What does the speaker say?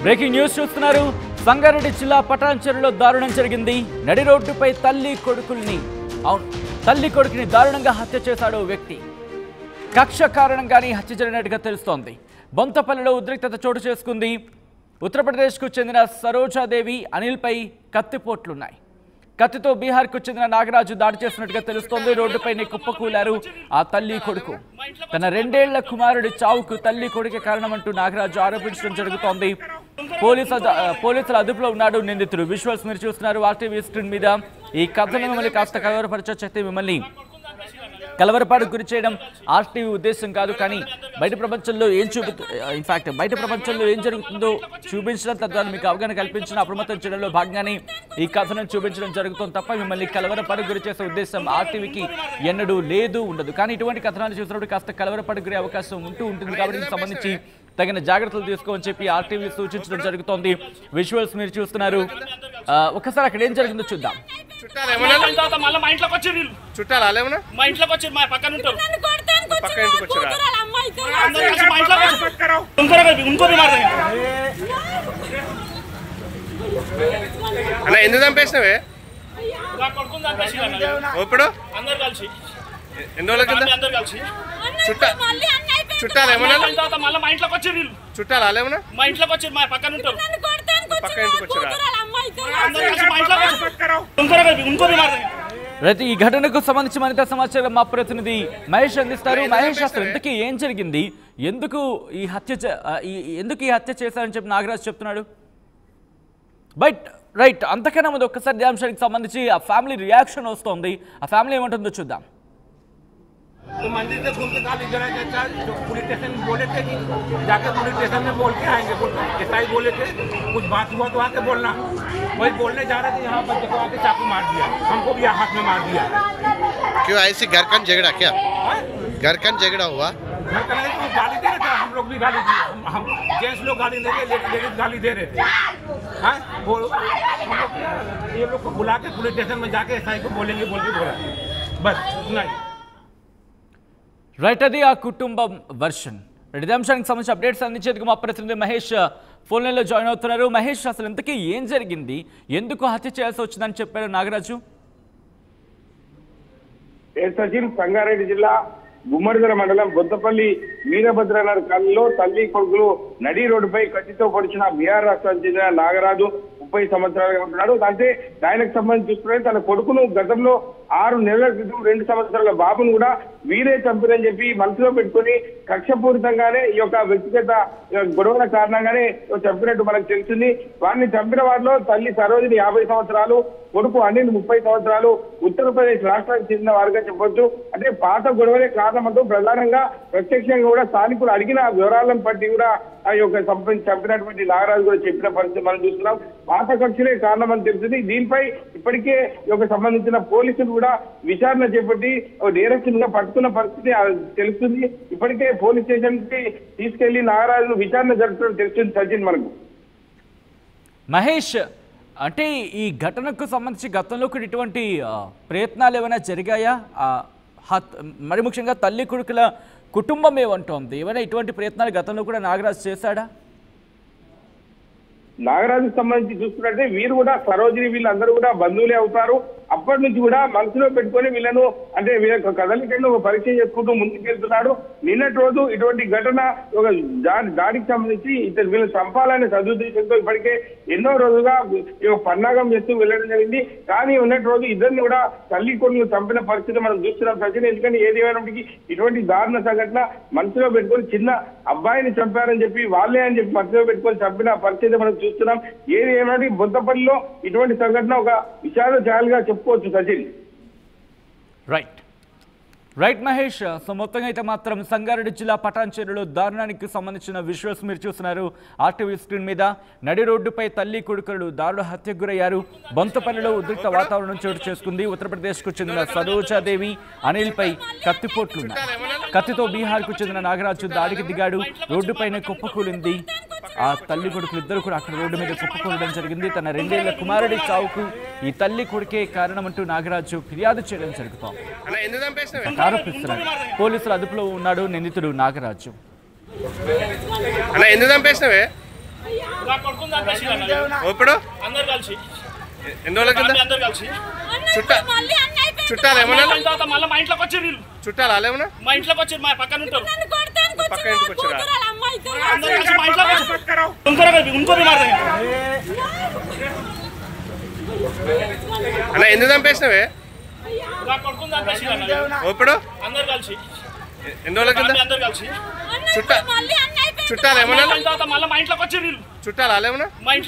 Breaking news చూస్తున్నారు. సంగారెడ్డి జిల్లా పటాన్చెరులో దారుణం జరిగింది. నడి రోడ్డుపై తల్లి కొడుకుని దారుణంగా హత్య చేశాడు వ్యక్తి. కక్ష కారణంగానే హత్య జరిగినట్టుగా తెలుస్తోంది. బొంతపల్లిలో ఉద్రిక్తత చోటు చేసుకుంది. ఉత్తరప్రదేశ్కు చెందిన సరోజాదేవి అనిల్పై కత్తిపోట్లున్నాయి. కత్తితో బీహార్కు చెందిన నాగరాజు దాడి చేసినట్టుగా తెలుస్తోంది. రోడ్డుపైనే కుప్పకూలారు ఆ తల్లి కొడుకు. తన 2 ఏళ్ల కుమారుడి చావుకు తల్లి కొడుకే కారణమంటూ నాగరాజు ఆరోపించడం జరుగుతోంది. పోలీసుల అదుపులో ఉన్నాడు నిందితుడు. విజువల్స్ మీరు చూస్తున్నారు ఆర్టీవీ స్క్రీన్ మీద. ఈ కథను మిమ్మల్ని కాస్త కలవరపరచొచ్చైతే మిమ్మల్ని కలవరపాటుకు గురి చేయడం ఆర్టీవీ ఉద్దేశం కాదు, కానీ బయట ప్రపంచంలో ఏం జరుగుతుందో చూపించడం, తద్వారా మీకు అవగాహన కల్పించిన అప్రమత్తం చేయడంలో భాగంగానే ఈ కథనం చూపించడం జరుగుతుంది తప్ప మిమ్మల్ని కలవరపాటుకు గురి చేసే ఉద్దేశం ఆర్టీవీకి ఎన్నడూ లేదు, ఉండదు. కానీ ఇటువంటి కథనాలు చూసినప్పుడు కాస్త కలవరపాటుకు గురే అవకాశం ఉంటుంది. కాబట్టి దీనికి సంబంధించి తగిన జాగ్రత్తలు తీసుకోమని చెప్పి ఆర్టీవీ సూచించడం జరుగుతోంది. విజువల్స్ మీరు చూస్తున్నారు. ఒకసారి అక్కడ ఏం జరిగిందో చూద్దాం. ఎందుకు చంపేసినవే ఇప్పుడు ఎన్ని రోజుల కింద చుట్టాలు ఏమన్నా మా ఇంట్లోకి వచ్చి చుట్టాలు అలేమన్నా మా ఇంట్లోకి వచ్చి మా పక్కన ఉంటారు పక్క ఇంటికి వచ్చారా. ఈ ఘటనకు సంబంధించి మరింత సమాచారం మా ప్రతినిధి మహేష్ అందిస్తారు. మహేష్, అసలు ఇంతకీ ఏం జరిగింది? ఎందుకు ఈ హత్య చేశారని చెప్పి నాగరాజ్ చెప్తున్నాడు? రైట్, అంతకన్నా ముందు ఒక్కసారి ఈ అంశానికి సంబంధించి ఆ ఫ్యామిలీ రియాక్షన్ వస్తోంది. ఆ ఫ్యామిలీ ఏమంటుందో చూద్దాం. तो मंदिर से घूम के कहा इधर जो पुलिस स्टेशन बोले थे कि जाके पुलिस स्टेशन में बोल के आएंगे, ऐसा ही बोले थे। कुछ बात हुआ तो आके बोलना, वही बोलने जा रहे थे, यहाँ पर देखो आके चाकू मार दिया, हमको भी हाथ में मार दिया। क्यों ऐसी घर का झगड़ा? क्या घर का झगड़ा हुआ? घर का नहीं तो गाली दे रहे थे, हम लोग भी गाली दी, हम जेंट्स लोग गाली दे रहे, लेडीज गाली दे रहे थे। ये लोग को बुला के पुलिस स्टेशन में जाके ऐसा ही को बोलेंगे बोल के बोला, बस इतना ही। రైట్, అది ఆ కుటుంబం వర్షన్. ఇదే అంశానికి సంబంధించి అప్డేట్స్ అందించేందుకు మా ప్రతినిధి మహేష్ ఫోన్ లైన్లో జాయిన్ అవుతున్నారు. మహేష్, అసలు ఇంతకీ ఏం జరిగింది? ఎందుకు హత్య చేయాల్సి వచ్చిందని చెప్పారు నాగరాజు? సచిన్, సంగారెడ్డి జిల్లా గుమ్మడిదల మండలం బొంతపల్లి వీరభద్రనగర్ కాలనీలో తల్లి కొడుకులు నడి రోడ్డుపై కత్తితో పొడిచిన బీహార్ రాష్ట్రానికి చెందిన నాగరాజు 30 సంవత్సరాలుగా ఉంటున్నాడు. అంటే ఆయనకు సంబంధించి చూసుకుంటే తన కొడుకును గతంలో 6 నెలల క్రితం 2 సంవత్సరాల బాబును కూడా వీరే చంపినని చెప్పి మనసులో పెట్టుకుని కక్షపూరితంగానే ఈ యొక్క వ్యక్తిగత గొడవల కారణంగానే చంపినట్టు మనకు తెలిసింది. వారిని చంపిన వారిలో తల్లి సరోజిని 50 సంవత్సరాలు, కొడుకు అనిల్ 30 సంవత్సరాలు, ఉత్తరప్రదేశ్ రాష్ట్రానికి చెందిన వారుగా చెప్పొచ్చు. అంటే పాత గొడవలే కారణమంటూ ప్రధానంగా ప్రత్యక్షంగా కూడా స్థానికులు అడిగిన వివరాలను బట్టి కూడా ఆ యొక్క చంపినటువంటి నాగరాజు కూడా చెప్పిన పరిస్థితి మనం చూస్తున్నాం. పాత కక్షలే కారణమని తెలిసింది. దీనిపై ఇప్పటికే ఈ యొక్క సంబంధించిన పోలీసులు కూడా విచారణ చేపట్టి నేరస్తులుగా పట్టుకున్న పరిస్థితి తెలుస్తుంది. ఇప్పటికే పోలీస్ స్టేషన్ కి తీసుకెళ్లి నాగరాజు విచారణ జరుపుతున్నట్టు తెలుస్తుంది. సచిన్, మనకు మహేష్, అంటే ఈ ఘటనకు సంబంధించి గతంలో కూడా ఇటువంటి ప్రయత్నాలు ఏమైనా జరిగాయా? మరి ముఖ్యంగా తల్లి కొడుకుల కుటుంబం ఏమంటోంది? ఏమైనా ఇటువంటి ప్రయత్నాలు గతంలో కూడా నాగరాజు చేశాడా? నాగరాజుకు సంబంధించి చూసుకున్నట్టే వీరు కూడా సరోజిని వీళ్ళందరూ కూడా బంధువులే అవుతారు. అప్పటి నుంచి కూడా మనసులో పెట్టుకొని వీళ్ళను అంటే వీళ్ళ కదలికలను ఒక పరీక్ష చేసుకుంటూ ముందుకెళ్తున్నాడు. నిన్నటి రోజు ఇటువంటి ఘటన ఒక దాడికి సంబంధించి ఇతరు వీళ్ళు చంపాలనే సదుద్దేశంతో ఇప్పటికే ఎన్నో రోజులుగా పన్నాగం చేస్తూ వెళ్ళడం జరిగింది. కానీ ఉన్నటి రోజు ఇద్దరిని కూడా తల్లి కొడుకులు చంపిన పరిస్థితి మనం చూస్తున్నాం సచిన్. ఎందుకంటే ఏది ఏమైనప్పటికీ ఇటువంటి దారుణ సంఘటన మనసులో పెట్టుకొని చిన్న అబ్బాయిని చంపారని చెప్పి వాళ్ళే అని చెప్పి మనసులో పెట్టుకొని చంపిన పరిస్థితి మనం చూస్తున్నాం. ఏది ఏమైనా బొంతపల్లిలో ఇటువంటి సంఘటన ఒక విషాదజాలుగా చెప్పుకోవచ్చు సచిన్. రైట్ మహేష్, సో మొత్తంగా అయితే మాత్రం సంగారెడ్డి జిల్లా పటాన్చెరులో దారుణానికి సంబంధించిన విజువల్స్ మీరు చూస్తున్నారు ఆర్టీవీ స్క్రీన్ మీద. నడి రోడ్డుపై తల్లి కొడుకులు దారుణ హత్యకు గురయ్యారు. బొంతపల్లిలో ఉద్రిక్త వాతావరణం చోటు చేసుకుంది. ఉత్తరప్రదేశ్కు చెందిన సరోజాదేవి అనిల్పై కత్తిపోట్లున్నాయి. కత్తితో బీహార్కు చెందిన నాగరాజు దాడికి దిగాడు. రోడ్డుపైన కుప్పకూలింది. ఆ తల్లి కొడుకులు ఇద్దరు కూడా అక్కడ రోడ్డు మీద కుప్పకూలడం జరిగింది. తన 2 ఏళ్ల కుమారుడి చావుకు ఈ తల్లి కొడుకే కారణమంటూ నాగరాజు ఫిర్యాదు చేయడం జరుగుతోంది. ఆరోపిస్తున్నారు. పోలీసుల అదుపులో ఉన్నాడు నిందితుడు నాగరాజు. ఎందుకు చంపేసినవే నా కొడుకుని చంపేసి ఇప్పుడు అందరు కలిసి ఎన్ని రోజుల కింద అందరు కలిసి చుట్టాలు ఏమన్నా తర్వాత మళ్ళీ మా ఇంట్లోకి వచ్చి వీళ్ళు చుట్టాలు అలేమన్నా మా ఇంట్లోకి వచ్చి మా పక్కన ఉంటారు పక్క ఇంటికి వచ్చారా అందరు కలిసి మా ఇంట్లోకి వచ్చి ఇంకో రిమార్క్ అన్న ఎందుకు చంపేసినవే నా కొడుకుని చంపేసి ఇప్పుడు అందరు కలిసి ఎన్ని రోజుల కింద అందరు కలిసి చుట్టాలు ఏమన్నా తర్వాత మళ్ళీ మా ఇంట్లోకి వచ్చి వీళ్ళు చుట్టాలు అలేమన్నా మా ఇంట్లో